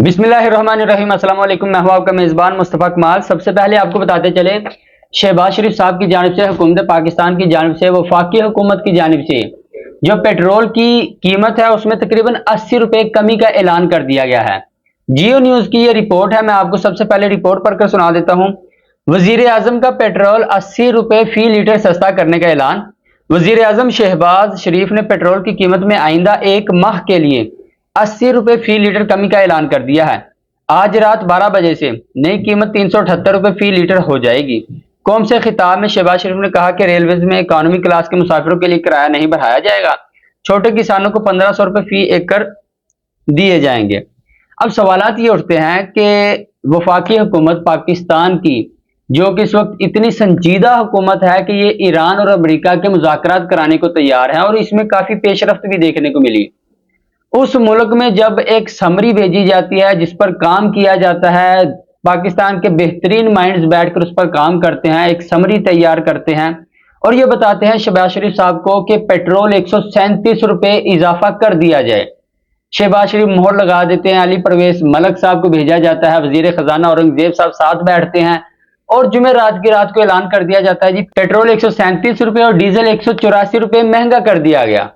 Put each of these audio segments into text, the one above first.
बिस्मिल्लाहिर्रहमानिर्रहीम। अस्सलाम वालेकुम। मैं हूं आपका मेज़बान मुस्तफ़ा कमाल। सबसे पहले आपको बताते चले, शहबाज शरीफ साहब की जानिब से, हुकूमत पाकिस्तान की जानिब से, वफाकी हुकूमत की जानिब से जो पेट्रोल की कीमत है उसमें तकरीबन 80 रुपए कमी का ऐलान कर दिया गया है। जियो न्यूज़ की ये रिपोर्ट है। मैं आपको सबसे पहले रिपोर्ट पढ़कर सुना देता हूँ। वजीर आजम का पेट्रोल 80 रुपए फी लीटर सस्ता करने का ऐलान। वजीर आजम शहबाज शरीफ ने पेट्रोल की कीमत में आइंदा एक माह के लिए 80 रुपए फी लीटर कमी का ऐलान कर दिया है। आज रात 12 बजे से नई कीमत 378 रुपए फी लीटर हो जाएगी। कौम से खिताब में शहबाज शरीफ ने कहा कि रेलवेज में इकॉनमी क्लास के मुसाफिरों के लिए किराया नहीं बढ़ाया जाएगा। छोटे किसानों को 1500 रुपए फी एकड़ दिए जाएंगे। अब सवालात ये उठते हैं कि वफाकी हुकूमत पाकिस्तान की, जो कि इस वक्त इतनी संजीदा हुकूमत है कि ये ईरान और अमेरिका के मुज़ाकरात कराने को तैयार है और इसमें काफी पेशरफ्त भी देखने को मिली। उस मुल्क में जब एक समरी भेजी जाती है जिस पर काम किया जाता है, पाकिस्तान के बेहतरीन माइंड्स बैठकर उस पर काम करते हैं, एक समरी तैयार करते हैं और ये बताते हैं शहबाज शरीफ साहब को कि पेट्रोल 137 रुपए इजाफा कर दिया जाए। शहबाज शरीफ मोहर लगा देते हैं। अली परवेज मलक साहब को भेजा जाता है, वजीर खजाना औरंगजेब साहब साथ बैठते हैं और जुमेरात की रात को ऐलान कर दिया जाता है जी पेट्रोल 137 रुपए और डीजल 184 रुपए महंगा कर दिया गया।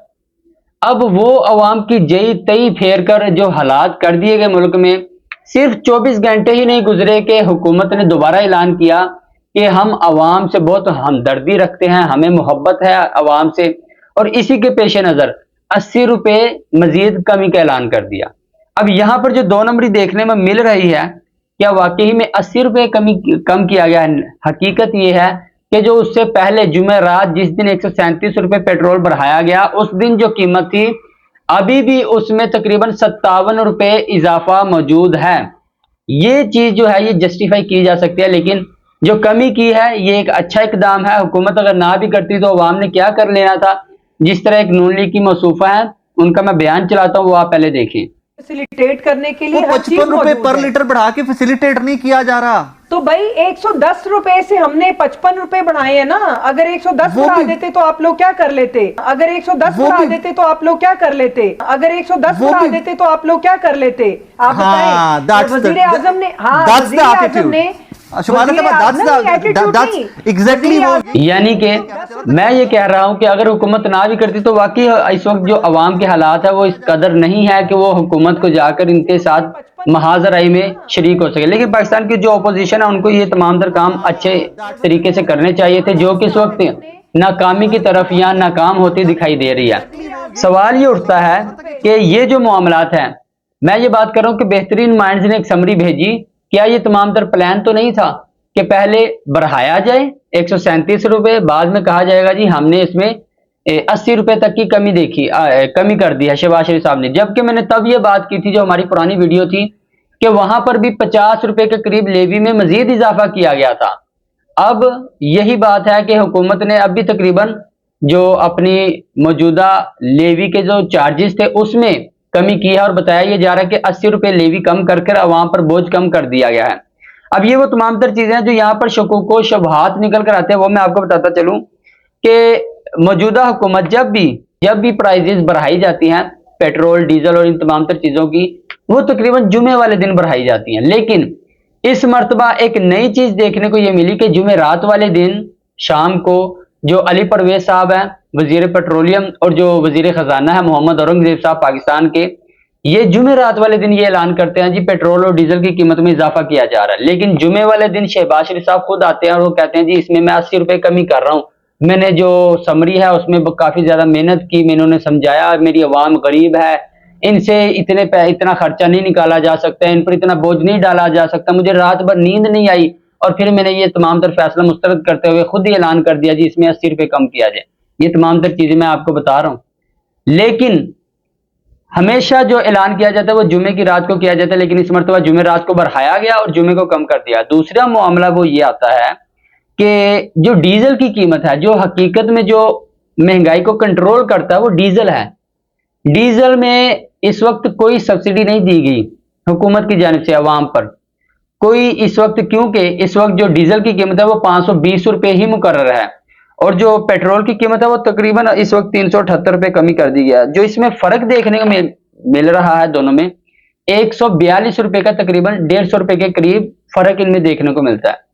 अब वो अवाम की जई तई फेर कर जो हालात कर दिए गए मुल्क में, सिर्फ 24 घंटे ही नहीं गुजरे कि हुकूमत ने दोबारा ऐलान किया कि हम अवाम से बहुत हमदर्दी रखते हैं, हमें मोहब्बत है अवाम से, और इसी के पेश नज़र 80 रुपए मजीद कमी का ऐलान कर दिया। अब यहाँ पर जो दो नंबरी देखने में मिल रही है, क्या वाकई में 80 रुपए कम किया गया है? हकीकत यह है कि जो उससे पहले जुमेरात जिस दिन 137 रुपए पेट्रोल बढ़ाया गया, उस दिन जो कीमत थी अभी भी उसमें तकरीबन 57 रुपए इजाफा मौजूद है। ये चीज जो है ये जस्टिफाई की जा सकती है, लेकिन जो कमी की है ये एक अच्छा इकदाम है। हुकूमत अगर ना भी करती तो अवाम ने क्या कर लेना था। जिस तरह एक नून लीग की मौसूफा है, उनका मैं बयान चलाता हूँ, वो आप पहले देखें। फैसिलिटेट करने के लिए 55 रुपए पर लीटर बढ़ा के फैसिलिटेट नहीं किया जा रहा। तो भाई 110 रुपए से हमने 55 रुपए बढ़ाए हैं ना। अगर 110 बढ़ा देते तो आप लोग क्या कर लेते? अगर 110 बढ़ा देते तो आप लोग क्या कर लेते? अगर 110 बढ़ा देते तो आप लोग क्या कर लेते? आप बताएं। वजीर आजम ने यानी कि मैं ये कह रहा हूं कि अगर हुकूमत ना भी करती तो वाकई इस वक्त जो अवाम के हालात है वो इस कदर नहीं है कि वो हुकूमत को जाकर इनके साथ महाजराई में शरीक हो सके। लेकिन पाकिस्तान की जो अपोजिशन है उनको ये तमाम तर काम अच्छे तरीके से करने चाहिए थे, जो कि इस वक्त नाकामी की तरफ या नाकाम होती दिखाई दे रही है। सवाल ये उठता है कि ये जो मामलात हैं, मैं ये बात कर रहा हूँ कि बेहतरीन माइंड्स ने एक समरी भेजी, क्या ये तमाम तर प्लान तो नहीं था कि पहले बढ़ाया जाए 137 रुपए, बाद में कहा जाएगा जी हमने इसमें 80 रुपए तक की कमी देखी, कमी कर दी है शहबाज शरीफ साहब ने। जबकि मैंने तब ये बात की थी, जो हमारी पुरानी वीडियो थी, कि वहां पर भी 50 रुपए के करीब लेवी में मजीद इजाफा किया गया था। अब यही बात है कि हुकूमत ने अब भी तकरीबन जो अपनी मौजूदा लेवी के जो चार्जेस थे उसमें कमी की है और बताया यह जा रहा है कि 80 रुपए लेवी कम कर अवाम पर बोझ कम कर दिया गया है। अब ये वो तमाम तर चीजें हैं जो यहाँ पर शकूक व शुबहात निकल कर आते हैं, वो मैं आपको बताता चलूं कि मौजूदा हुकूमत जब भी प्राइजेस बढ़ाई जाती हैं पेट्रोल डीजल और इन तमाम तर चीजों की, वो तकरीबन जुमे वाले दिन बढ़ाई जाती हैं। लेकिन इस मर्तबा एक नई चीज देखने को ये मिली कि जुमेरात वाले दिन शाम को जो अली परवेज साहब हैं वजीर पेट्रोलियम और जो वजीर खजाना है मोहम्मद औरंगजेब साहब पाकिस्तान के, ये जुमेरात वाले दिन ये ऐलान करते हैं जी पेट्रोल और डीजल की कीमत में इजाफा किया जा रहा है। लेकिन जुमे वाले दिन शहबाज शरीफ साहब खुद आते हैं और वो कहते हैं जी इसमें मैं 80 रुपए कमी कर रहा हूँ, मैंने जो समरी है उसमें काफी ज्यादा मेहनत की, मैंने उन्हें समझाया मेरी अवाम गरीब है, इनसे इतना खर्चा नहीं निकाला जा सकता, इन पर इतना बोझ नहीं डाला जा सकता, मुझे रात भर नींद नहीं आई और फिर मैंने ये तमाम तर फैसला मुस्तरद करते हुए खुद ही ऐलान कर दिया जी इसमें 80 रुपए कम किया जाए। ये तमाम तर चीजें मैं आपको बता रहा हूँ। लेकिन हमेशा जो ऐलान किया जाता है वो जुमे की रात को किया जाता है, लेकिन इस मरतबा जुमे रात को बढ़ाया गया और जुमे को कम कर दिया। दूसरा मामला वो ये आता है कि जो डीजल की कीमत है, जो हकीकत में जो महंगाई को कंट्रोल करता है वो डीजल है। डीजल में इस वक्त कोई सब्सिडी नहीं दी गई हुकूमत की जानिब से अवाम पर कोई इस वक्त, क्योंकि इस वक्त जो डीजल की कीमत है वो 520 रुपए ही मुकर्रर है और जो पेट्रोल की कीमत है वो तकरीबन इस वक्त 378 रुपए कमी कर दी गया। जो इसमें फर्क देखने को मिल रहा है दोनों में 142 रुपए का तकरीबन 150 रुपए के करीब फर्क इनमें देखने को मिलता है।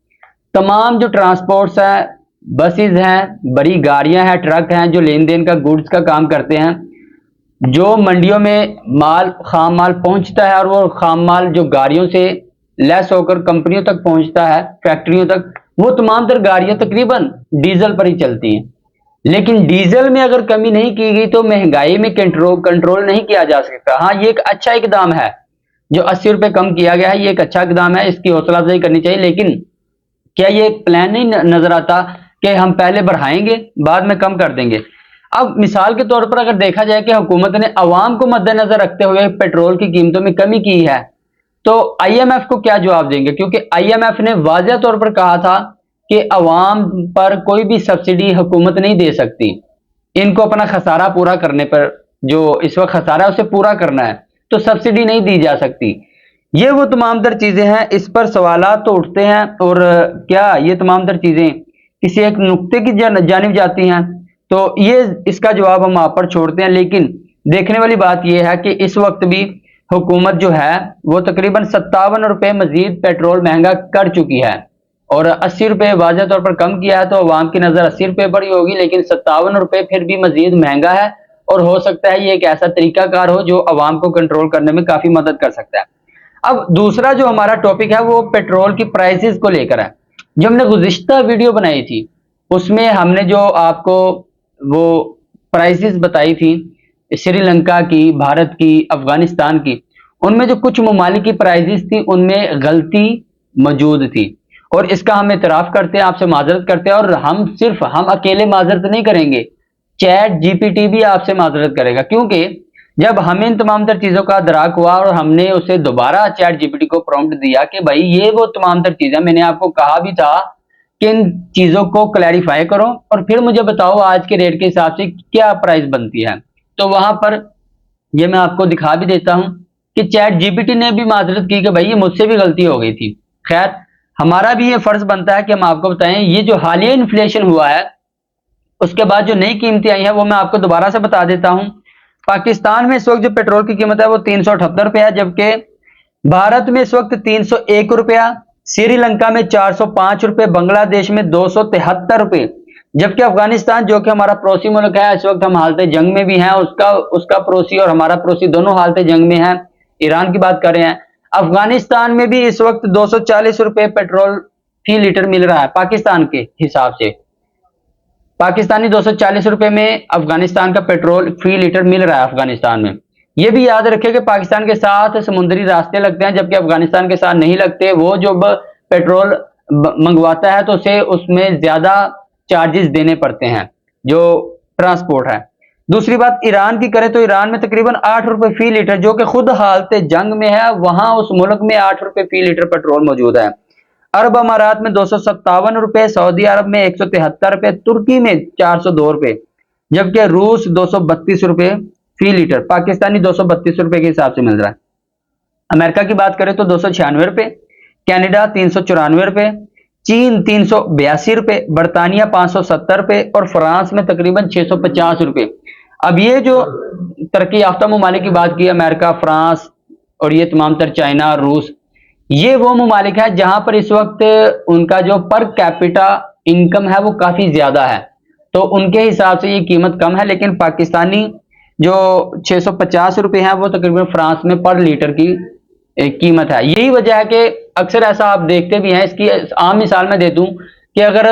तमाम जो ट्रांसपोर्ट्स हैं, बसेज हैं, बड़ी गाड़ियां हैं, ट्रक हैं जो लेन देन का गुड्स का काम करते हैं, जो मंडियों में माल खाम माल पहुंचता है और वो खाम माल जो गाड़ियों से लेस होकर कंपनियों तक पहुंचता है, फैक्ट्रियों तक, वो तमाम तर गाड़ियां तकरीबन डीजल पर ही चलती हैं। लेकिन डीजल में अगर कमी नहीं की गई तो महंगाई में कंट्रोल नहीं किया जा सकता। हाँ, ये एक अच्छा इकदाम है जो 80 रुपए कम किया गया है, ये एक अच्छा इकदाम है, इसकी हौसला अफजाई करनी चाहिए। लेकिन क्या ये एक प्लान नहीं नजर आता कि हम पहले बढ़ाएंगे बाद में कम कर देंगे? अब मिसाल के तौर पर अगर देखा जाए कि हुकूमत ने अवाम को मद्देनजर रखते हुए पेट्रोल की कीमतों में कमी की है, तो आईएमएफ को क्या जवाब देंगे? क्योंकि आईएमएफ ने वाज़ेह तौर पर कहा था कि अवाम पर कोई भी सब्सिडी हुकूमत नहीं दे सकती, इनको अपना खसारा पूरा करने पर, जो इस वक्त खसारा है उसे पूरा करना है, तो सब्सिडी नहीं दी जा सकती। ये वो तमाम तर चीजें हैं, इस पर सवालात तो उठते हैं। और क्या ये तमाम तर चीजें किसी एक नुक्ते की जानिब जाती हैं? तो ये इसका जवाब हम आप पर छोड़ते हैं। लेकिन देखने वाली बात यह है कि इस वक्त भी हुकूमत जो है वो तकरीबन 57 रुपए मजीद पेट्रोल महंगा कर चुकी है और 80 रुपए वाज़ेह तौर पर कम किया है, तो अवाम की नजर 80 रुपए पर ही होगी, लेकिन 57 रुपए फिर भी मजीद महंगा है। और हो सकता है ये एक ऐसा तरीकाकार हो जो अवाम को कंट्रोल करने में काफी मदद कर सकता है। अब दूसरा जो हमारा टॉपिक है वो पेट्रोल की प्राइसेस को लेकर है। जो हमने गुज़िश्ता वीडियो बनाई थी उसमें हमने जो आपको वो प्राइसेस बताई थी श्रीलंका की, भारत की, अफगानिस्तान की, उनमें जो कुछ ममालिक की प्राइसेस थी उनमें गलती मौजूद थी और इसका हम इतराफ करते हैं, आपसे माजरत करते हैं। और हम अकेले माजरत नहीं करेंगे, चैट जीपीटी भी आपसे माजरत करेगा, क्योंकि जब हमें इन तमाम तर चीजों का अदराक हुआ और हमने उसे दोबारा चैट जीपीटी को प्रॉम्प्ट दिया कि भाई ये वो तमाम तर चीजें, मैंने आपको कहा भी था कि इन चीजों को क्लैरिफाई करो और फिर मुझे बताओ आज के रेट के हिसाब से क्या प्राइस बनती है। तो वहां पर ये मैं आपको दिखा भी देता हूं कि चैट जीपीटी ने भी माजरत की कि भाई ये मुझसे भी गलती हो गई थी। खैर, हमारा भी ये फर्ज बनता है कि हम आपको बताएं। ये जो हालिया इन्फ्लेशन हुआ है उसके बाद जो नई कीमतें आई हैं वो मैं आपको दोबारा से बता देता हूं। पाकिस्तान में इस वक्त जो पेट्रोल की कीमत है वो 378 रुपया है, जबकि भारत में इस वक्त 301 रुपया, श्रीलंका में 405 रुपये, बांग्लादेश में 273 रुपये, जबकि अफगानिस्तान जो कि हमारा पड़ोसी मुल्क है, इस वक्त हम हालत जंग में भी हैं, उसका पड़ोसी और हमारा पड़ोसी दोनों हालत जंग में हैं, ईरान की बात कर रहे हैं। अफगानिस्तान में भी इस वक्त 240 रुपये पेट्रोल फी लीटर मिल रहा है पाकिस्तान के हिसाब से। पाकिस्तानी 240 रुपए में अफगानिस्तान का पेट्रोल फी लीटर मिल रहा है अफगानिस्तान में। यह भी याद रखें कि पाकिस्तान के साथ समुद्री रास्ते लगते हैं जबकि अफगानिस्तान के साथ नहीं लगते। वो जो पेट्रोल मंगवाता है तो उसे उसमें ज्यादा चार्जेस देने पड़ते हैं जो ट्रांसपोर्ट है। दूसरी बात ईरान की करें तो ईरान में तकरीबन 8 रुपए फी लीटर, जो कि खुद हालत जंग में है, वहां उस मुल्क में 8 रुपए फी लीटर पेट्रोल मौजूद है। अरब अमारात में 257 रुपए, सऊदी अरब में 173 रुपए, तुर्की में 402 रुपए, जबकि रूस 232 रुपए फी लीटर पाकिस्तानी 232 रुपए के हिसाब से मिल रहा है। अमेरिका की बात करें तो 296 रुपए, कनाडा 394 रुपए, चीन 382 रुपए, बरतानिया 570 रुपए और फ्रांस में तकरीबन 650 रुपए। अब ये जो तरक्की याफ्ता ममालिक की बात की, अमेरिका, फ्रांस और ये तमाम तर चाइना, रूस, ये वो ममालिक है जहां पर इस वक्त उनका जो पर कैपिटा इनकम है वो काफी ज्यादा है, तो उनके हिसाब से ये कीमत कम है। लेकिन पाकिस्तानी जो 650 रुपए है वो तकरीबन फ्रांस में पर लीटर की कीमत है। यही वजह है कि अक्सर ऐसा आप देखते भी हैं। इसकी आम मिसाल मैं दे दूं कि अगर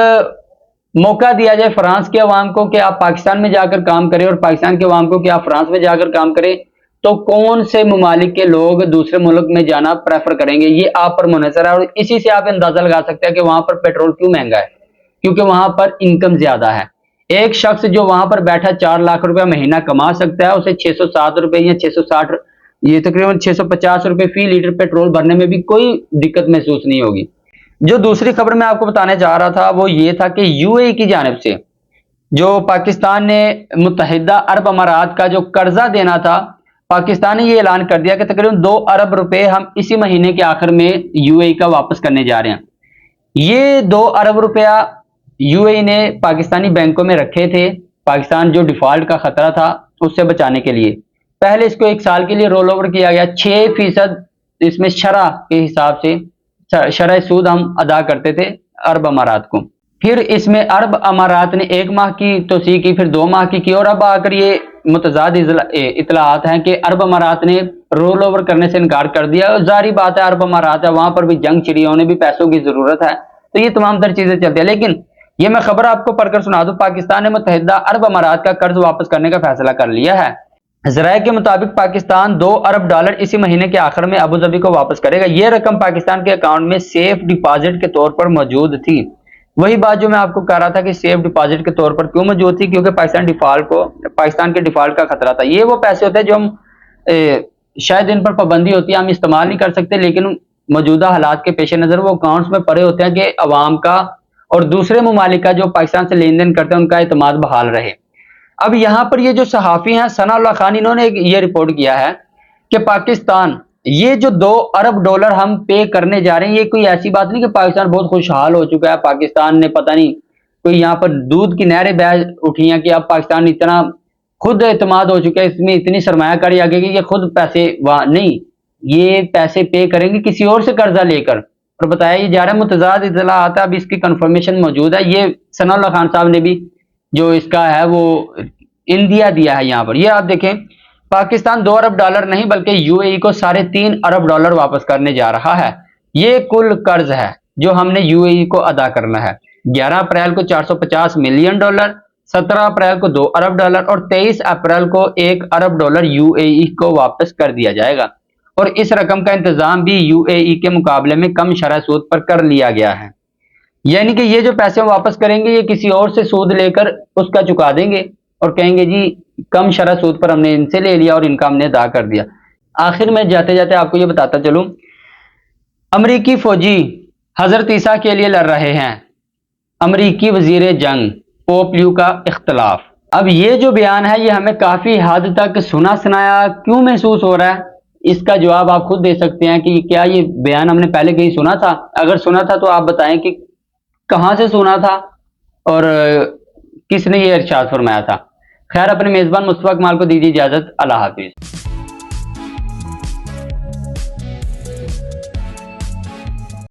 मौका दिया जाए फ्रांस के अवाम को कि आप पाकिस्तान में जाकर काम करें और पाकिस्तान के अवाम को कि आप फ्रांस में जाकर काम करें, तो कौन से ममालिक के लोग दूसरे मुल्क में जाना प्रेफर करेंगे? ये आप पर मुनहसर है। और इसी से आप अंदाजा लगा सकते हैं कि वहां पर पेट्रोल क्यों महंगा है, क्योंकि वहां पर इनकम ज्यादा है। एक शख्स जो वहां पर बैठा 4 लाख रुपया महीना कमा सकता है, उसे 607 रुपए या 660, ये तकरीबन 650 रुपए फी लीटर पेट्रोल भरने में भी कोई दिक्कत महसूस नहीं होगी। जो दूसरी खबर मैं आपको बताने जा रहा था वो ये था कि यूएई की जानिब से जो पाकिस्तान ने मुत्तहिदा अरब अमारात का जो कर्जा देना था, पाकिस्तान ने ये ऐलान कर दिया कि तकरीबन 2 अरब रुपए हम इसी महीने के आखिर में यूएई का वापस करने जा रहे हैं। ये 2 अरब रुपया यूएई ने पाकिस्तानी बैंकों में रखे थे, पाकिस्तान जो डिफॉल्ट का खतरा था उससे बचाने के लिए। पहले इसको 1 साल के लिए रोल ओवर किया गया, 6% इसमें शरह के हिसाब से शरह सूद हम अदा करते थे अरब अमारात को। फिर इसमें अरब अमारात ने 1 माह की तोसी की, फिर 2 माह की और अब आकर ये मुतजाद इतलात हैं कि अरब अमारात ने रोल ओवर करने से इनकार कर दिया। और जारी बात है, अरब अमारात है, वहां पर भी जंग छिड़ी, उन्हें भी पैसों की जरूरत है, तो ये तमाम तर चीजें चलती है। लेकिन ये मैं खबर आपको पढ़कर सुना दूं, पाकिस्तान ने मुत्तहिदा अरब अमारात का कर्ज वापस करने का फैसला कर लिया है। ज़राए के मुताबिक पाकिस्तान $2 अरब इसी महीने के आखिर में अबू धाबी को वापस करेगा। यह रकम पाकिस्तान के अकाउंट में सेफ डिपॉजिट के तौर पर मौजूद थी। वही बात जो मैं आपको कह रहा था कि सेफ डिपॉजिट के तौर पर क्यों मौजूद थी, क्योंकि पाकिस्तान के डिफॉल्ट का खतरा था। ये वो पैसे होते हैं जो हम शायद इन पर पाबंदी होती है, हम इस्तेमाल नहीं कर सकते, लेकिन मौजूदा हालात के पेश नजर वो अकाउंट्स में पड़े होते हैं कि अवाम का और दूसरे ममालिक का जो पाकिस्तान से लेन देन करते हैं उनका एतमाद बहाल रहे। अब यहाँ पर ये जो सहाफ़ी हैं सनाउल्लाह खान, इन्होंने ये रिपोर्ट किया है कि पाकिस्तान ये जो $2 अरब हम पे करने जा रहे हैं, ये कोई ऐसी बात नहीं कि पाकिस्तान बहुत खुशहाल हो चुका है, पाकिस्तान ने पता नहीं कोई यहाँ पर दूध की नहरें बह उठी हैं कि अब पाकिस्तान इतना खुद एतमाद हो चुका है, इसमें इतनी सरमायाकारी आ गई कि ये खुद पैसे वहां नहीं, ये पैसे पे करेंगे किसी और से कर्जा लेकर। और बताया ये जा रहा है, मुतजाद इतला आता है, अब इसकी कंफर्मेशन मौजूद है। ये सनाउल्लाह खान साहब ने भी जो इसका है वो इंडिया दिया है यहाँ पर। ये आप देखें, पाकिस्तान $2 अरब नहीं बल्कि यूएई को $3.5 अरब वापस करने जा रहा है। ये कुल कर्ज है जो हमने यूएई को अदा करना है। 11 अप्रैल को $450 मिलियन, 17 अप्रैल को $2 अरब और 23 अप्रैल को $1 अरब यूएई को वापस कर दिया जाएगा। और इस रकम का इंतजाम भी यूएई के मुकाबले में कम शरह सूद पर कर लिया गया है। यानी कि ये जो पैसे वापस करेंगे ये किसी और से सूद लेकर उसका चुका देंगे और कहेंगे जी कम शरह सूद पर हमने इनसे ले लिया और इनका हमने अदा कर दिया। आखिर में जाते जाते आपको ये बताता चलूं, अमरीकी फौजी हजरत ईसा के लिए लड़ रहे हैं, अमरीकी वजीर जंग पोप लियो का इख्तलाफ। अब ये जो बयान है ये हमें काफी हद तक सुना सुनाया क्यों महसूस हो रहा है, इसका जवाब आप खुद दे सकते हैं कि क्या ये बयान हमने पहले कहीं सुना था। अगर सुना था तो आप बताएं कि कहां से सुना था और किसने ये इरशाद फरमाया था। खैर, अपने मेजबान मुस्तफा कमाल को दीजिए इजाजत। अल्लाह हाफिज।